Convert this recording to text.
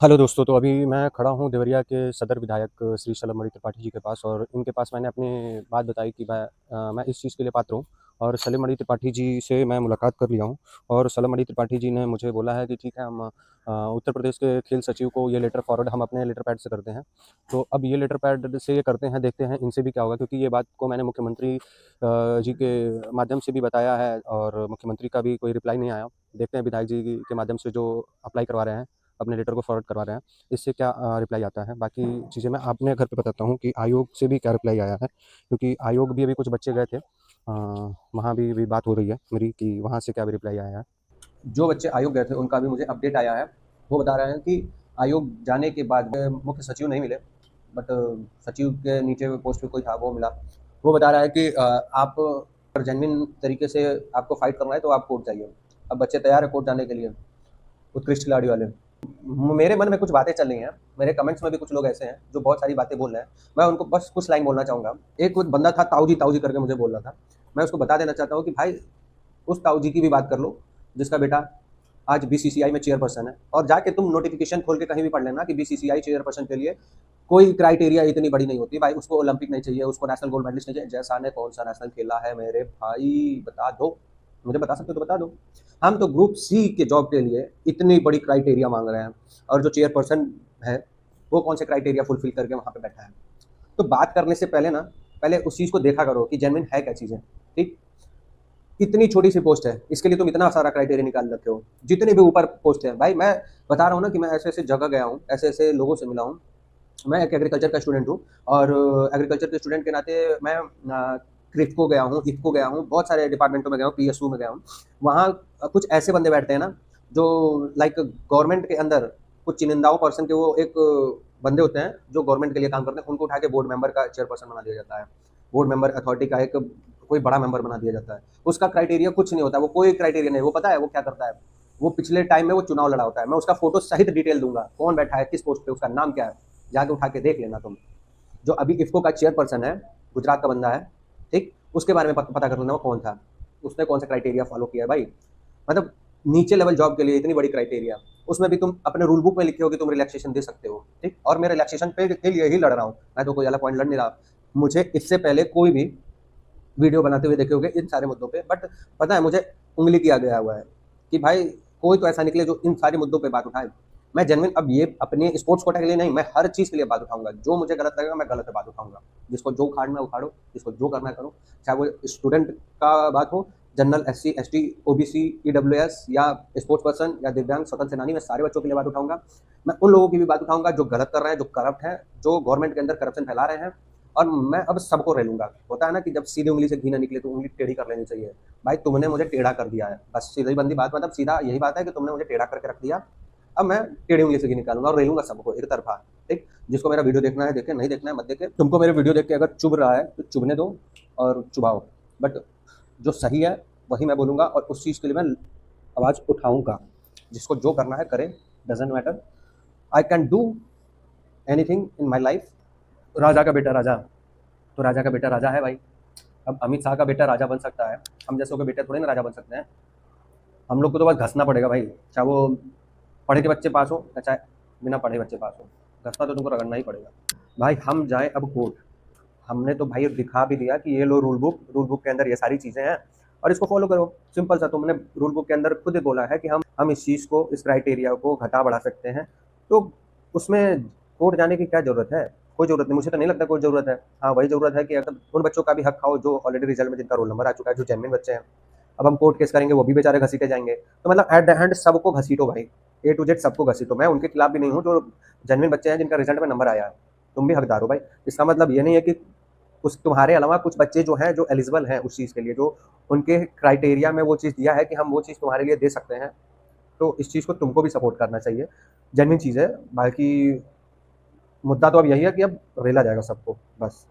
Hello दोस्तों, तो अभी मैं खड़ा हूँ देवरिया के सदर विधायक श्री सलमणि त्रिपाठी जी के पास और इनके पास मैंने अपनी बात बताई कि मैं इस चीज़ के लिए पात्र हूँ और सलमणि त्रिपाठी जी से मैं मुलाकात कर लिया हूँ और सलमणि त्रिपाठी जी ने मुझे बोला है कि ठीक है, हम उत्तर प्रदेश के खेल सचिव को ये लेटर फॉरवर्ड हम अपने लेटर पैड से करते हैं। तो अब ये लेटर पैड से ये करते हैं, देखते हैं इनसे भी क्या होगा, क्योंकि ये बात को मैंने मुख्यमंत्री जी के माध्यम से भी बताया है और मुख्यमंत्री का भी कोई रिप्लाई नहीं आया। देखते हैं विधायक जी के माध्यम से जो अप्लाई करवा रहे हैं, अपने लेटर को फॉरवर्ड करवा रहे हैं, इससे क्या रिप्लाई आता है। बाकी चीज़ें मैं अपने घर पे बताता हूँ कि आयोग से भी क्या रिप्लाई आया है, क्योंकि आयोग भी अभी कुछ बच्चे गए थे, वहाँ भी बात हो रही है मेरी कि वहाँ से क्या भी रिप्लाई आया है। जो बच्चे आयोग गए थे उनका भी मुझे अपडेट आया है। वो बता रहे हैं कि आयोग जाने के बाद मुख्य सचिव नहीं मिले, बट सचिव के नीचे पोस्ट पे कोई था वो मिला। वो बता रहा है कि आप अगर जेन्युइन तरीके से आपको फाइट करना है तो आप कोर्ट जाइए। अब बच्चे तैयार है कोर्ट जाने के लिए, उत्कृष्ट खिलाड़ी वाले। मेरे मन में कुछ बातें चल रही हैं, मेरे कमेंट्स में भी कुछ लोग ऐसे हैं जो बहुत सारी बातें बोल रहे हैं। मैं उनको बस कुछ लाइन बोलना चाहूँगा। एक वो बंदा था ताऊ जी करके मुझे बोल रहा था। मैं उसको बता देना चाहता हूँ कि भाई उस ताऊ जी की भी बात कर लो जिसका बेटा आज बीसीसीआई में चेयरपर्सन है, और जाके तुम नोटिफिकेशन खोल के कहीं भी पढ़ लेना कि बीसीसीआई चेयरपर्सन के लिए कोई क्राइटेरिया इतनी बड़ी नहीं होती भाई। उसको ओलंपिक नहीं चाहिए, उसको नेशनल गोल्ड मेडलिस्ट नहीं चाहिए। जैसा ने कौन सा नेशनल खेला है मेरे भाई, बता दो। मुझे बता सकते हो तो बता दो। हम तो ग्रुप सी के जॉब के लिए इतनी बड़ी क्राइटेरिया मांग रहे हैं, और जो चेयरपर्सन है वो कौन से क्राइटेरिया फुलफिल करके वहाँ पे बैठा है। तो बात करने से पहले ना, पहले उस चीज़ को देखा करो कि जेन्युइन है क्या चीज़ें। ठीक, इतनी छोटी सी पोस्ट है, इसके लिए तुम इतना सारा क्राइटेरिया निकाल रखे हो। जितने भी ऊपर पोस्ट है भाई, मैं बता रहा हूँ ना कि मैं ऐसे ऐसे जगह गया हूँ, ऐसे ऐसे लोगों से मिला हूँ। मैं एक एग्रीकल्चर का स्टूडेंट हूँ, और एग्रीकल्चर के स्टूडेंट के नाते मैं क्रिप्को गया हूँ, इफ्को गया हूँ, बहुत सारे डिपार्टमेंटों में गया हूँ, पीएसयू में गया हूँ। वहाँ कुछ ऐसे बंदे बैठते हैं ना जो लाइक गवर्नमेंट के अंदर कुछ चुनिंदाओं पर्सन के वो एक बंदे होते हैं जो गवर्नमेंट के लिए काम करते हैं, उनको उठा के बोर्ड मेंबर का चेयरपर्सन बना दिया जाता है। बोर्ड मेंबर अथॉरिटी का एक कोई बड़ा मेंबर बना दिया जाता है। उसका क्राइटेरिया कुछ नहीं होता, वो कोई क्राइटेरिया नहीं। वो पता है वो क्या करता है, वो पिछले टाइम में वो चुनाव लड़ा होता है। मैं उसका फोटो सहित डिटेल दूंगा, कौन बैठा है किस पोस्ट पे, उसका नाम क्या है, जाके उठा के देख लेना तुम। जो अभी इफ्को का चेयरपर्सन है, गुजरात का बंदा है। ठीक, उसके बारे में पता कर लेना वो कौन था, उसने कौन सा क्राइटेरिया फॉलो किया है भाई। मतलब नीचे लेवल जॉब के लिए इतनी बड़ी क्राइटेरिया, उसमें भी तुम अपने रूल बुक में लिखे हो कि तुम रिलैक्सेशन दे सकते हो। ठीक, और मैं रिलैक्सेशन पे के लिए ही लड़ रहा हूँ, मैं तो कोई अलग पॉइंट लड़ नहीं रहा। मुझे इससे पहले कोई भी वीडियो बनाते हुए देखे होंगे इन सारे मुद्दों पे, बट पता है मुझे उंगली किया गया हुआ है कि भाई कोई तो ऐसा निकले जो इन सारे मुद्दों पे बात उठाए। मैं जेनविन अब ये अपने स्पोर्ट्स कोटा के लिए नहीं, मैं हर चीज़ के लिए बात उठाऊंगा। जो मुझे गलत लगेगा मैं गलत पे बात उठाऊंगा। जिसको जो उखाड़ना उखाड़ो, जिसको जो करना करो। चाहे वो स्टूडेंट का बात हो, general, SC, ST, OBC, EWS, या स्पोर्ट्स पर्सन, या दिव्यांग, स्वतंत्र सेनानी, मैं सारे बच्चों के लिए बात उठाऊंगा। मैं उन लोगों की भी बात उठाऊंगा जो गलत कर रहे हैं, जो करप्ट हैं, जो गवर्नमेंट के अंदर करप्शन फैला रहे हैं। और मैं अब सबको रेलूंगा। होता है ना कि जब सीधी उंगली से घी ना निकले तो उंगली टेढ़ी कर लेनी चाहिए। भाई तुमने मुझे टेढ़ा कर दिया है, बस सीधी बंदी बात, मतलब सीधा यही बात है कि तुमने मुझे टेढ़ा करके रख दिया। अब मैं टेढ़ी उंगली से घी निकालूंगा और रेलूंगा सबको एक तरफा। ठीक, जिसको मेरा वीडियो देखना है देखे, नहीं देखना है मत देखे। तुमको मेरे वीडियो देख के अगर चुभ रहा है तो चुभने दो और चुभाओ, बट जो सही है वही मैं बोलूंगा, और उस चीज़ के लिए मैं आवाज़ उठाऊंगा। जिसको जो करना है करे, doesn't matter. I can do anything in my life. राजा का बेटा राजा, तो राजा का बेटा राजा है भाई। अब अमित शाह का बेटा राजा बन सकता है, हम जैसों के बेटे थोड़े ना राजा बन सकते हैं। हम लोग को तो बस घसना पड़ेगा भाई, चाहे वो पढ़े के बच्चे पास हो या चाहे बिना पढ़े बच्चे पास हो। घसना तो तुमको रगड़ना ही पड़ेगा भाई। हम जाए अब कोर्ट, हमने तो भाई दिखा भी दिया कि ये लो रूल बुक, रूल बुक के अंदर ये सारी चीज़ें हैं और इसको फॉलो करो। सिंपल सा, तुमने रूल बुक के अंदर खुद ही बोला है कि हम इस चीज़ को, इस क्राइटेरिया को घटा बढ़ा सकते हैं। तो उसमें कोर्ट जाने की क्या ज़रूरत है? कोई ज़रूरत नहीं, मुझे तो नहीं लगता कोई ज़रूरत है। हाँ, वही ज़रूरत है कि अगर उन बच्चों का भी हक खाओ जो ऑलरेडी रिजल्ट में जिनका रोल नंबर आ चुका है, जो जेन्युइन बच्चे हैं। अब हम कोर्ट केस करेंगे, वो भी बेचारे घसीटे जाएंगे। तो मतलब एट द एंड सबको घसीटो भाई, ए टू जेड सबको घसीटो। मैं उनके खिलाफ भी नहीं हूँ जो जेन्युइन बच्चे हैं जिनका रिजल्ट में नंबर आया है। तुम भी हकदार हो भाई। इसका मतलब ये नहीं है कि उस तुम्हारे अलावा कुछ बच्चे जो हैं, जो एलिजिबल हैं उस चीज़ के लिए, जो उनके क्राइटेरिया में वो चीज़ दिया है कि हम वो चीज़ तुम्हारे लिए दे सकते हैं, तो इस चीज़ को तुमको भी सपोर्ट करना चाहिए। जेन्युइन चीज़ है। बाकी मुद्दा तो अब यही है कि अब रेला जाएगा सबको, बस।